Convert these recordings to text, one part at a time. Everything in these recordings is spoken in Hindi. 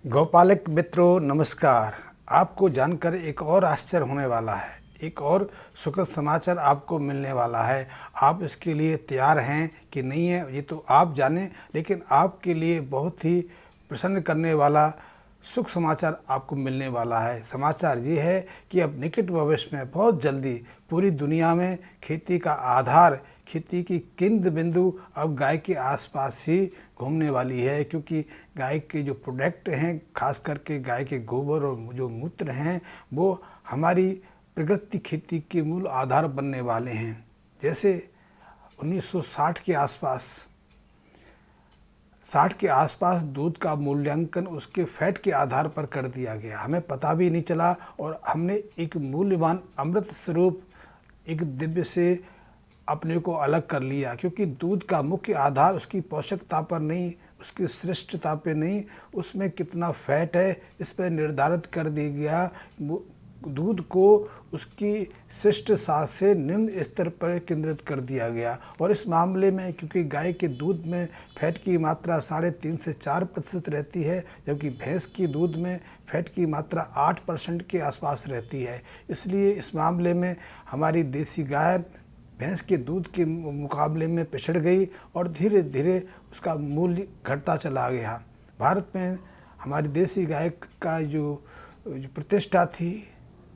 गौपालक मित्रों नमस्कार। आपको जानकर एक और आश्चर्य होने वाला है, एक और सुखद समाचार आपको मिलने वाला है। आप इसके लिए तैयार हैं कि नहीं है ये तो आप जानें, लेकिन आपके लिए बहुत ही प्रसन्न करने वाला सुख समाचार आपको मिलने वाला है। समाचार ये है कि अब निकट भविष्य में बहुत जल्दी पूरी दुनिया में खेती का आधार, खेती की केंद्र बिंदु अब गाय के आसपास ही घूमने वाली है, क्योंकि गाय के जो प्रोडक्ट हैं, खास करके गाय के गोबर और जो मूत्र हैं, वो हमारी प्राकृतिक खेती के मूल आधार बनने वाले हैं। जैसे 1960 के आसपास 60 के आसपास दूध का मूल्यांकन उसके फैट के आधार पर कर दिया गया। हमें पता भी नहीं चला और हमने एक मूल्यवान अमृत स्वरूप, एक दिव्य से अपने को अलग कर लिया, क्योंकि दूध का मुख्य आधार उसकी पोषकता पर नहीं, उसकी श्रेष्ठता पे नहीं, उसमें कितना फैट है इस पर निर्धारित कर दिया गया। दूध को उसकी श्रेष्ठता से निम्न स्तर पर केंद्रित कर दिया गया। और इस मामले में क्योंकि गाय के दूध में फैट की मात्रा 3.5 से 4% रहती है, जबकि भैंस की दूध में फैट की मात्रा 8% के आसपास रहती है, इसलिए इस मामले में हमारी देसी गाय भैंस के दूध के मुकाबले में पिछड़ गई और धीरे धीरे उसका मूल्य घटता चला गया। भारत में हमारी देसी गाय का जो प्रतिष्ठा थी,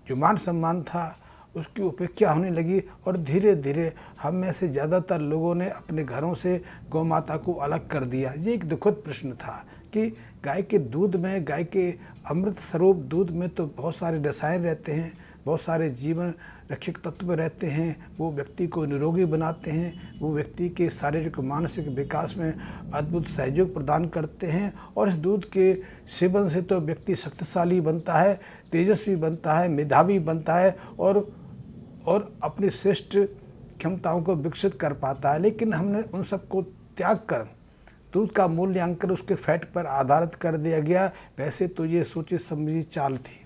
जो मान सम्मान था, उसकी उपेक्षा होने लगी और धीरे धीरे हम में से ज़्यादातर लोगों ने अपने घरों से गौ माता को अलग कर दिया। ये एक दुखद प्रश्न था कि गाय के दूध में, गाय के अमृत स्वरूप दूध में तो बहुत सारे रसायन रहते हैं, बहुत सारे जीवन रक्षक तत्व रहते हैं, वो व्यक्ति को निरोगी बनाते हैं, वो व्यक्ति के शारीरिक मानसिक विकास में अद्भुत सहयोग प्रदान करते हैं। और इस दूध के सेवन से तो व्यक्ति शक्तिशाली बनता है, तेजस्वी बनता है, मेधावी बनता है और अपनी श्रेष्ठ क्षमताओं को विकसित कर पाता है। लेकिन हमने उन सबको त्याग कर दूध का मूल्यांकन उसके फैट पर आधारित कर दिया गया। वैसे तो ये सोची समझी चाल थी।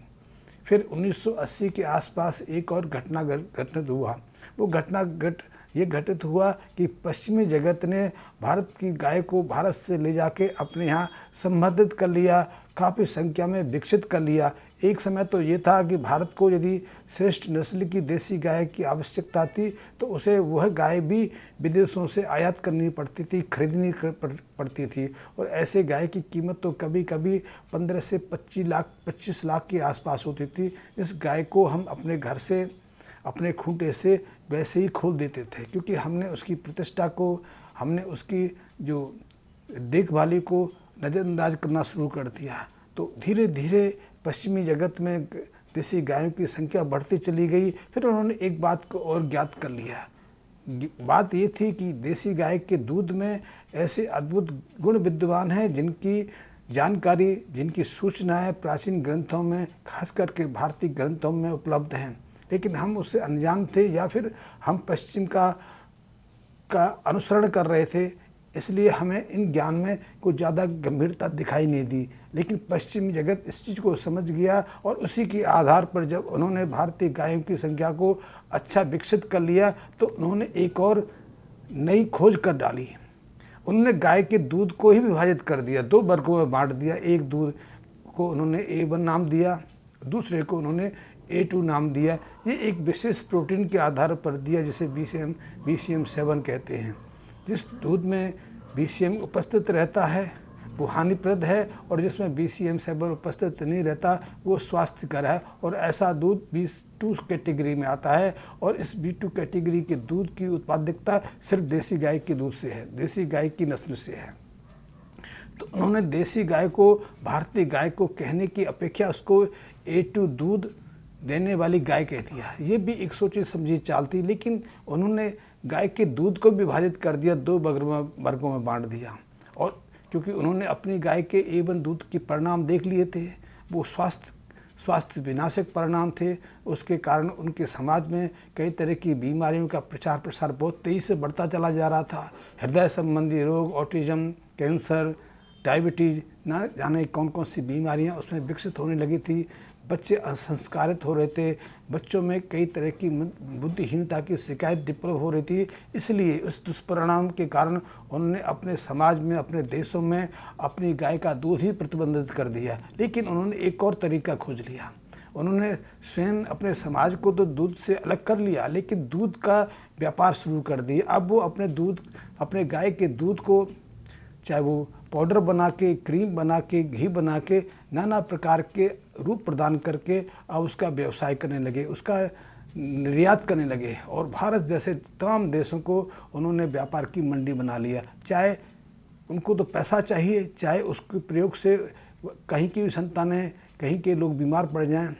फिर 1980 के आसपास एक और घटना घटित हुआ। वो घटित हुआ कि पश्चिमी जगत ने भारत की गाय को भारत से ले जाके अपने यहाँ संवर्धित कर लिया, काफ़ी संख्या में विकसित कर लिया। एक समय तो ये था कि भारत को यदि श्रेष्ठ नस्ल की देसी गाय की आवश्यकता थी तो उसे वह गाय भी विदेशों से आयात करनी पड़ती थी, खरीदनी पड़ती थी। और ऐसे गाय की कीमत तो कभी कभी 15 से 25 लाख के आसपास होती थी। इस गाय को हम अपने घर से, अपने खूंटे से वैसे ही खोल देते थे, क्योंकि हमने उसकी प्रतिष्ठा को, हमने उसकी जो देखभाली को नज़रअंदाज करना शुरू कर दिया। तो धीरे धीरे पश्चिमी जगत में देसी गायों की संख्या बढ़ती चली गई। फिर उन्होंने एक बात को और ज्ञात कर लिया। बात ये थी कि देसी गाय के दूध में ऐसे अद्भुत गुण विद्यमान हैं जिनकी जानकारी, जिनकी सूचनाएं प्राचीन ग्रंथों में, खास करके भारतीय ग्रंथों में उपलब्ध हैं, लेकिन हम उससे अनजान थे या फिर हम पश्चिम का अनुसरण कर रहे थे, इसलिए हमें इन ज्ञान में कुछ ज़्यादा गंभीरता दिखाई नहीं दी। लेकिन पश्चिमी जगत इस चीज़ को समझ गया और उसी के आधार पर जब उन्होंने भारतीय गायों की संख्या को अच्छा विकसित कर लिया तो उन्होंने एक और नई खोज कर डाली। उन्होंने गाय के दूध को ही विभाजित कर दिया, 2 वर्गों में बांट दिया। एक दूध को उन्होंने A1 नाम दिया, दूसरे को उन्होंने A2 नाम दिया। ये एक विशेष प्रोटीन के आधार पर दिया जिसे BCM7 कहते हैं। जिस दूध में BCM उपस्थित रहता है वो हानिप्रद है और जिसमें BCM7 उपस्थित नहीं रहता वो स्वास्थ्यकर है। और ऐसा दूध B2 कैटेगरी में आता है और इस B2 कैटेगरी के दूध की उत्पादकता सिर्फ देसी गाय के दूध से है, देसी गाय की नस्ल से है। तो उन्होंने देसी गाय को, भारतीय गाय को कहने की अपेक्षा उसको A2 दूध देने वाली गाय कह दिया। ये भी एक सोची समझी चाल थी, लेकिन उन्होंने गाय के दूध को विभाजित कर दिया, 2 वर्गों में बांट दिया। और क्योंकि उन्होंने अपनी गाय के A1 दूध के परिणाम देख लिए थे, वो स्वास्थ्य विनाशक परिणाम थे। उसके कारण उनके समाज में कई तरह की बीमारियों का प्रचार प्रसार बहुत तेज़ी से बढ़ता चला जा रहा था। हृदय संबंधी रोग, ऑटिज्म, कैंसर, डायबिटीज़, ना जाने कौन कौन सी बीमारियां उसमें विकसित होने लगी थी। बच्चे असंस्कारित हो रहे थे, बच्चों में कई तरह की बुद्धिहीनता की शिकायत डेवलप हो रही थी। इसलिए उस दुष्परिणाम के कारण उन्होंने अपने समाज में, अपने देशों में अपनी गाय का दूध ही प्रतिबंधित कर दिया। लेकिन उन्होंने एक और तरीका खोज लिया। उन्होंने स्वयं अपने समाज को तो दूध से अलग कर लिया, लेकिन दूध का व्यापार शुरू कर दिया। अब वो अपने गाय के दूध को, चाहे वो पाउडर बना के, क्रीम बना के, घी बना के, नाना प्रकार के रूप प्रदान करके अब उसका व्यवसाय करने लगे, उसका निर्यात करने लगे। और भारत जैसे तमाम देशों को उन्होंने व्यापार की मंडी बना लिया। चाहे उनको तो पैसा चाहिए, चाहे उसके प्रयोग से कहीं की भी संतानें, कहीं के लोग बीमार पड़ जाएं,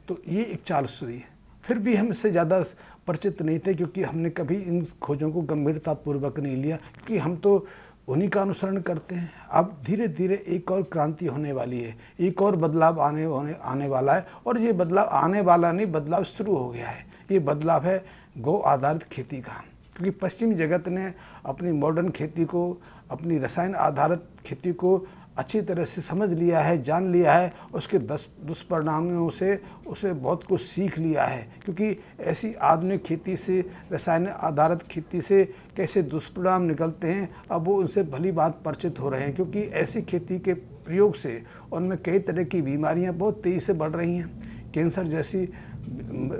तो ये एक चाल सुनी। फिर भी हम इससे ज़्यादा परिचित नहीं थे, क्योंकि हमने कभी इन खोजों को गंभीरतापूर्वक नहीं लिया, क्योंकि हम तो उन्हीं का अनुसरण करते हैं। अब धीरे धीरे एक और क्रांति होने वाली है, एक और बदलाव आने वाला है। और ये बदलाव आने वाला नहीं, बदलाव शुरू हो गया है। ये बदलाव है गौ आधारित खेती का, क्योंकि पश्चिमी जगत ने अपनी मॉडर्न खेती को, अपनी रसायन आधारित खेती को अच्छी तरह से समझ लिया है, जान लिया है। उसके दुष्परिणामों से उसे बहुत कुछ सीख लिया है, क्योंकि ऐसी आधुनिक खेती से, रसायन आधारित खेती से कैसे दुष्परिणाम निकलते हैं, अब वो उनसे भली बात परिचित हो रहे हैं। क्योंकि ऐसी खेती के प्रयोग से उनमें कई तरह की बीमारियां बहुत तेज़ी से बढ़ रही हैं। कैंसर जैसी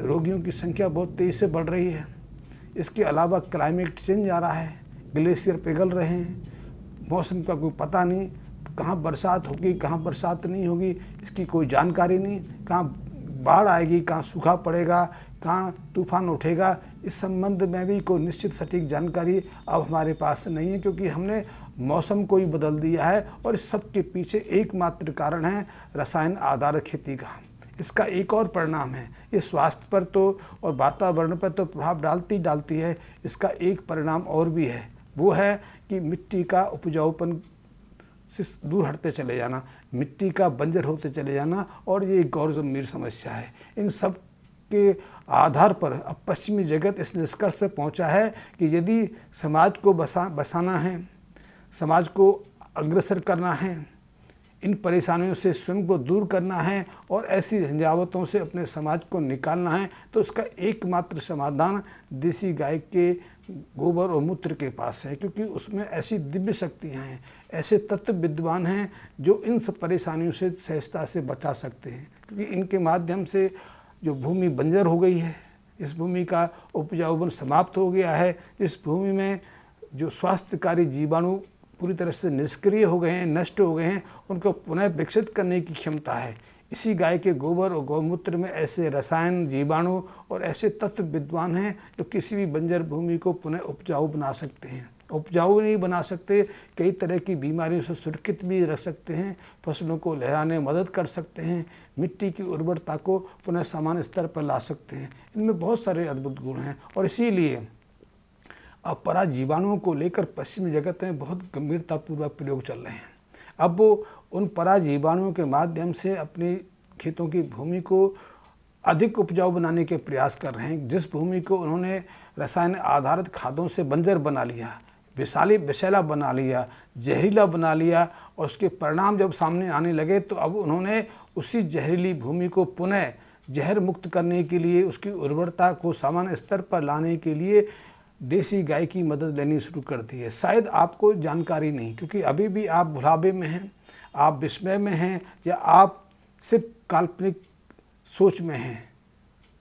रोगियों की संख्या बहुत तेज़ी से बढ़ रही है। इसके अलावा क्लाइमेट चेंज आ रहा है, ग्लेशियर पिघल रहे हैं, मौसम का कोई पता नहीं, कहाँ बरसात होगी, कहाँ बरसात नहीं होगी, इसकी कोई जानकारी नहीं, कहाँ बाढ़ आएगी, कहाँ सूखा पड़ेगा, कहाँ तूफान उठेगा, इस संबंध में भी कोई निश्चित सटीक जानकारी अब हमारे पास नहीं है, क्योंकि हमने मौसम को ही बदल दिया है। और इस सब के पीछे एकमात्र कारण है रसायन आधारित खेती का। इसका एक और परिणाम है, ये स्वास्थ्य पर तो और वातावरण पर तो प्रभाव डालती है। इसका एक परिणाम और भी है, वो है कि मिट्टी का उपजाऊपन से दूर हटते चले जाना, मिट्टी का बंजर होते चले जाना, और ये एक और गंभीर समस्या है। इन सब के आधार पर अब पश्चिमी जगत इस निष्कर्ष पर पहुंचा है कि यदि समाज को बसाना है, समाज को अग्रसर करना है, इन परेशानियों से स्वयं को दूर करना है और ऐसी झंझावतों से अपने समाज को निकालना है, तो उसका एकमात्र समाधान देसी गाय के गोबर और मूत्र के पास है। क्योंकि उसमें ऐसी दिव्य शक्तियाँ हैं, ऐसे तत्व विद्वान हैं जो इन सब परेशानियों से सहजता से बचा सकते हैं। क्योंकि इनके माध्यम से जो भूमि बंजर हो गई है, इस भूमि का उपजाऊपन समाप्त हो गया है, इस भूमि में जो स्वास्थ्यकारी जीवाणु पूरी तरह से निष्क्रिय हो गए हैं, नष्ट हो गए हैं, उनको पुनः विकसित करने की क्षमता है। इसी गाय के गोबर और गौमूत्र में ऐसे रसायन, जीवाणु और ऐसे तत्व विद्वान हैं जो किसी भी बंजर भूमि को पुनः उपजाऊ बना सकते हैं। उपजाऊ नहीं बना सकते, कई तरह की बीमारियों से सुरक्षित भी रख सकते हैं, फसलों को लहराने में मदद कर सकते हैं, मिट्टी की उर्वरता को पुनः सामान्य स्तर पर ला सकते हैं। इनमें बहुत सारे अद्भुत गुण हैं। और इसीलिए अब पराजीवाणुओं को लेकर पश्चिमी जगत में बहुत गंभीरतापूर्वक प्रयोग चल रहे हैं। अब वो उन पराजीवाणुओं के माध्यम से अपनी खेतों की भूमि को अधिक उपजाऊ बनाने के प्रयास कर रहे हैं। जिस भूमि को उन्होंने रसायन आधारित खादों से बंजर बना लिया, विषैला बना लिया, जहरीला बना लिया, और उसके परिणाम जब सामने आने लगे तो अब उन्होंने उसी जहरीली भूमि को पुनः जहर मुक्त करने के लिए, उसकी उर्वरता को सामान्य स्तर पर लाने के लिए देसी गाय की मदद लेनी शुरू कर दी है। शायद आपको जानकारी नहीं, क्योंकि अभी भी आप भुलावे में हैं, आप विस्मय में हैं, या आप सिर्फ काल्पनिक सोच में हैं,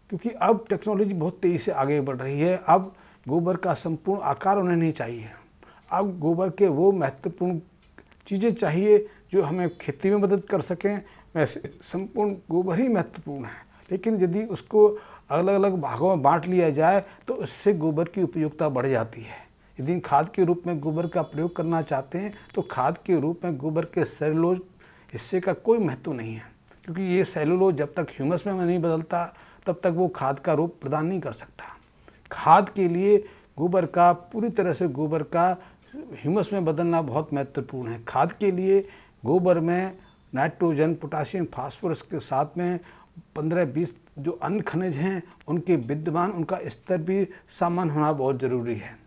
क्योंकि अब टेक्नोलॉजी बहुत तेज़ी से आगे बढ़ रही है। अब गोबर का संपूर्ण आकार उन्हें नहीं चाहिए, अब गोबर के वो महत्वपूर्ण चीज़ें चाहिए जो हमें खेती में मदद कर सकें। वैसे संपूर्ण गोबर ही महत्वपूर्ण है, लेकिन यदि उसको अलग अलग भागों में बांट लिया जाए तो इससे गोबर की उपयोगिता बढ़ जाती है। यदि खाद के रूप में गोबर का प्रयोग करना चाहते हैं तो खाद के रूप में गोबर के सेलुलोज हिस्से का कोई महत्व नहीं है, क्योंकि ये सेलुलोज जब तक ह्यूमस में नहीं बदलता तब तक वो खाद का रूप प्रदान नहीं कर सकता। खाद के लिए गोबर का, पूरी तरह से गोबर का ह्यूमस में बदलना बहुत महत्वपूर्ण है। खाद के लिए गोबर में नाइट्रोजन, पोटाशियम, फास्फोरस के साथ में 15-20 जो अन्य खनिज हैं उनके विद्यमान, उनका स्तर भी सामान्य होना बहुत ज़रूरी है।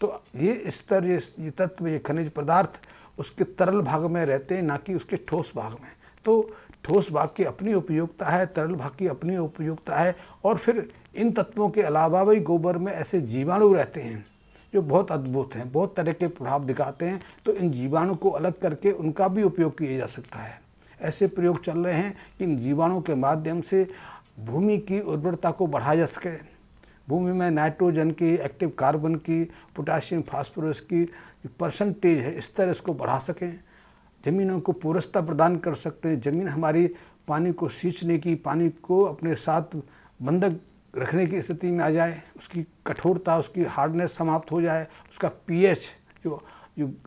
तो ये स्तर, ये तत्व, ये खनिज पदार्थ उसके तरल भाग में रहते हैं, ना कि उसके ठोस भाग में। तो ठोस भाग की अपनी उपयोगिता है, तरल भाग की अपनी उपयोगिता है, और फिर इन तत्वों के अलावा भी गोबर में ऐसे जीवाणु रहते हैं जो बहुत अद्भुत हैं, बहुत तरह के प्रभाव दिखाते हैं। तो इन जीवाणु को अलग करके उनका भी उपयोग किया जा सकता है। ऐसे प्रयोग चल रहे हैं कि इन जीवाणुओं के माध्यम से भूमि की उर्वरता को बढ़ाया जा सके, भूमि में नाइट्रोजन की, एक्टिव कार्बन की, पोटाशियम फास्फोरस की परसेंटेज है, इस तरह इसको बढ़ा सकें, ज़मीनों को पोरसता प्रदान कर सकते हैं। ज़मीन हमारी पानी को सींचने की, पानी को अपने साथ बंधक रखने की स्थिति में आ जाए, उसकी कठोरता, उसकी हार्डनेस समाप्त हो जाए, उसका पीएच जो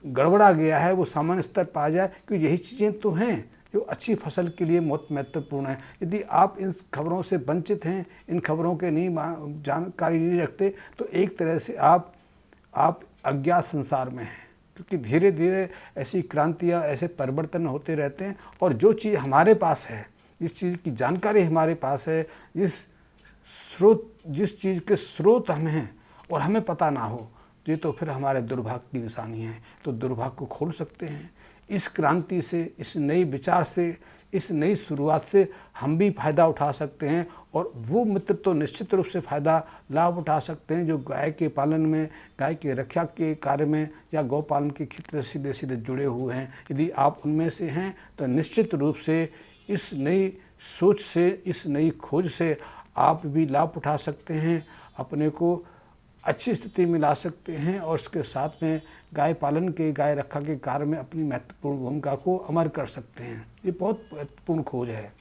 गड़बड़ा गया है वो सामान्य स्तर पर आ जाए। क्योंकि यही चीज़ें तो हैं जो अच्छी फसल के लिए बहुत महत्वपूर्ण है। यदि आप इन खबरों से वंचित हैं, इन खबरों के नहीं जानकारी नहीं रखते, तो एक तरह से आप अज्ञात संसार में हैं। क्योंकि धीरे धीरे ऐसी क्रांतियाँ, ऐसे परिवर्तन होते रहते हैं, और जो चीज़ हमारे पास है, जिस चीज़ की जानकारी हमारे पास है, जिस चीज़ के स्रोत हमें हैं और हमें पता ना हो, ये तो फिर हमारे दुर्भाग्य की निशानी है। तो दुर्भाग्य को खोल सकते हैं। इस क्रांति से, इस नई विचार से, इस नई शुरुआत से हम भी फ़ायदा उठा सकते हैं, और वो मित्र तो निश्चित रूप से फ़ायदा लाभ उठा सकते हैं जो गाय के पालन में, गाय के रक्षा के कार्य में या गौ पालन के क्षेत्र से सीधे सीधे जुड़े हुए हैं। यदि आप उनमें से हैं तो निश्चित रूप से इस नई सोच से, इस नई खोज से आप भी लाभ उठा सकते हैं, अपने को अच्छी स्थिति में ला सकते हैं, और इसके साथ में गाय पालन के, गाय रक्षा के कार्य में अपनी महत्वपूर्ण भूमिका को अमर कर सकते हैं। ये बहुत महत्वपूर्ण खोज है,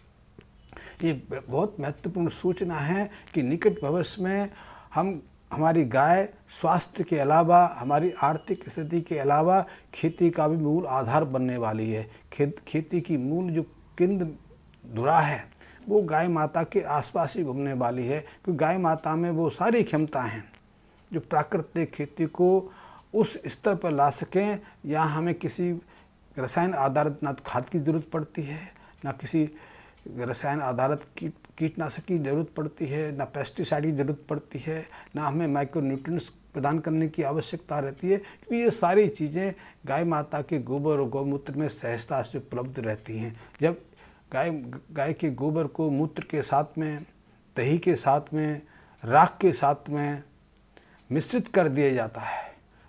ये बहुत महत्वपूर्ण सूचना है कि निकट भविष्य में हमारी गाय स्वास्थ्य के अलावा, हमारी आर्थिक स्थिति के अलावा खेती का भी मूल आधार बनने वाली है। खेती की मूल जो केंद्र धुरा है वो गाय माता के आसपास ही घूमने वाली है, क्योंकि गाय माता में वो सारी क्षमता हैं जो प्राकृतिक खेती को उस स्तर पर ला सकें। यहाँ हमें किसी रसायन आधारित ना खाद की ज़रूरत पड़ती है, ना किसी रसायन आधारित कीटनाशक की ज़रूरत पड़ती है, ना पेस्टिसाइड की ज़रूरत पड़ती है, ना हमें माइक्रोन्यूट्रिएंट्स प्रदान करने की आवश्यकता रहती है, क्योंकि ये सारी चीज़ें गाय माता के गोबर और गौमूत्र में सहजता से उपलब्ध रहती हैं। जब गाय के गोबर को मूत्र के साथ में, दही के साथ में, राख के साथ में मिश्रित कर दिया जाता है,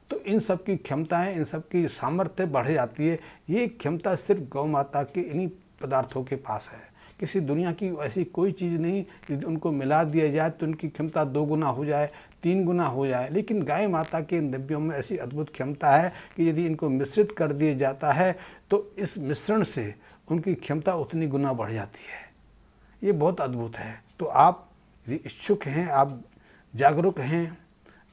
तो इन सब की क्षमताएँ, इन सब की सामर्थ्य बढ़ जाती है। ये क्षमता सिर्फ गौ माता के इन्हीं पदार्थों के पास है। किसी दुनिया की ऐसी कोई चीज़ नहीं यदि उनको मिला दिया जाए तो उनकी क्षमता 2 गुना हो जाए, 3 गुना हो जाए। लेकिन गाय माता के इन द्रव्यों में ऐसी अद्भुत क्षमता है कि यदि इनको मिश्रित कर दिया जाता है तो इस मिश्रण से उनकी क्षमता उतनी गुना बढ़ जाती है। ये बहुत अद्भुत है। तो आप यदि इच्छुक हैं, आप जागरूक हैं,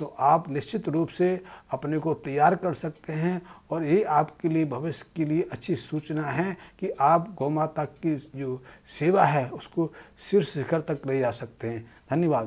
तो आप निश्चित रूप से अपने को तैयार कर सकते हैं, और ये आपके लिए भविष्य के लिए अच्छी सूचना है कि आप गौ माता की जो सेवा है उसको शीर्ष शिखर तक ले जा सकते हैं। धन्यवाद।